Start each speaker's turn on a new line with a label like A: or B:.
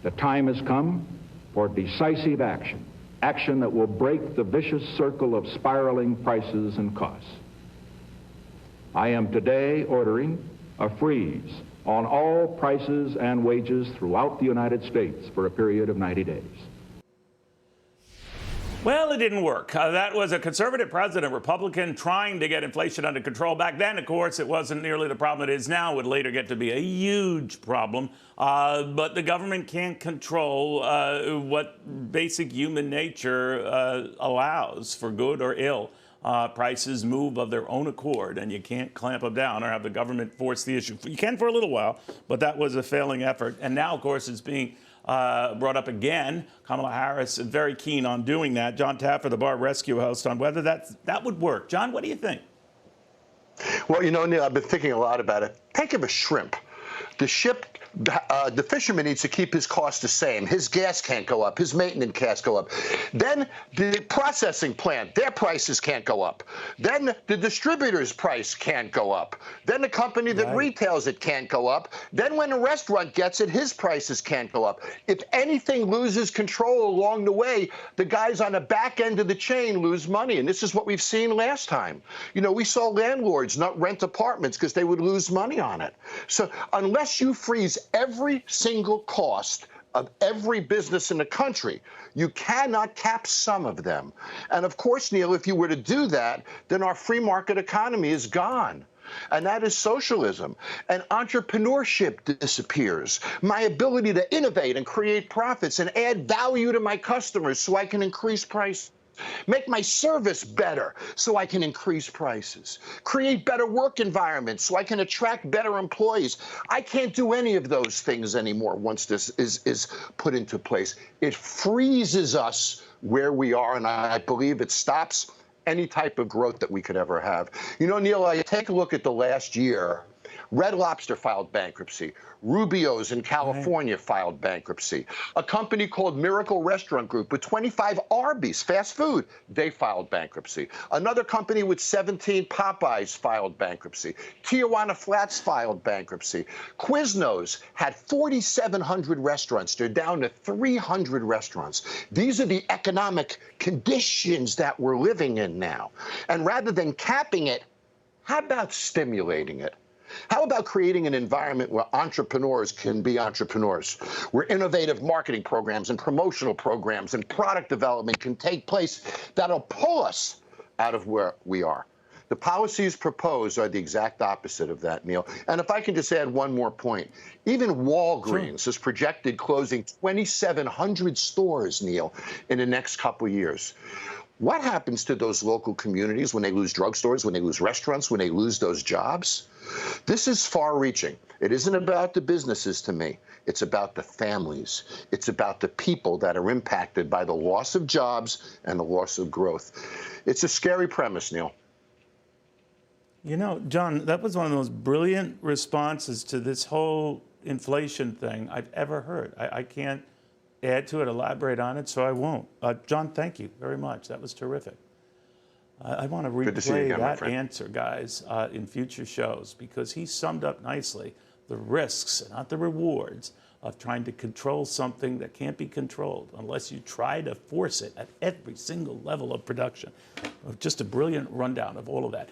A: The time has come for decisive action, action that will break the vicious circle of spiraling prices and costs. I am today ordering a freeze on all prices and wages throughout the United States for a period of 90 days.
B: Well, it didn't work. That was a conservative president, Republican, trying to get inflation under control. Back then, of course, it wasn't nearly the problem it is now. It would later get to be a huge problem. But the government can't control what basic human nature allows, for good or ill. Prices move of their own accord, and you can't clamp them down or have the government force the issue. You can for a little while, but that was a failing effort. And now, of course, it's being brought up again. Kamala Harris is very keen on doing that. Jon Taffer, the bar rescue host, on whether that would work. John, what do you think?
C: Well, you know, Neil, I've been thinking a lot about it. Think of a shrimp. The fisherman needs to keep his costs the same. His gas can't go up. His maintenance can't go up. Then the processing plant, their prices can't go up. Then the distributor's price can't go up. Then the company that retails it can't go up. Then when a restaurant gets it, his prices can't go up. If anything loses control along the way, the guys on the back end of the chain lose money. And this is what we've seen last time. You know, we saw landlords not rent apartments because they would lose money on it. So unless you freeze every single cost of every business in the country, you cannot cap some of them. And of course, Neil, if you were to do that, then our free market economy is gone. And that is socialism. And entrepreneurship disappears. My ability to innovate and create profits and add value to my customers so I can increase price. Make my service better so I can increase prices. Create better work environments so I can attract better employees. I can't do any of those things anymore once this is put into place. It freezes us where we are, and I believe it stops any type of growth that we could ever have. You know, Neil, I take a look at the last year. Red Lobster filed bankruptcy. Rubio's in California filed bankruptcy. A company called Miracle Restaurant Group with 25 Arby's, fast food, they filed bankruptcy. Another company with 17 Popeyes filed bankruptcy. Tijuana Flats filed bankruptcy. Quiznos had 4,700 restaurants. They're down to 300 restaurants. These are the economic conditions that we're living in now. And rather than capping it, how about stimulating it? How about creating an environment where entrepreneurs can be entrepreneurs, where innovative marketing programs and promotional programs and product development can take place that'll pull us out of where we are? The policies proposed are the exact opposite of that, Neil. And if I can just add one more point, even Walgreens is projected closing 2,700 stores, Neil, in the next couple of years. What happens to those local communities when they lose drugstores, when they lose restaurants, when they lose those jobs? This is far-reaching. It isn't about the businesses to me. It's about the families. It's about the people that are impacted by the loss of jobs and the loss of growth. It's a scary premise, Neil.
B: You know, John, that was one of the most brilliant responses to this whole inflation thing I've ever heard. I can't add to it, elaborate on it, so I won't. John, thank you very much. That was terrific. I want to replay that answer, guys, in future shows, because he summed up nicely the risks, not the rewards, of trying to control something that can't be controlled unless you try to force it at every single level of production. Just a brilliant rundown of all of that.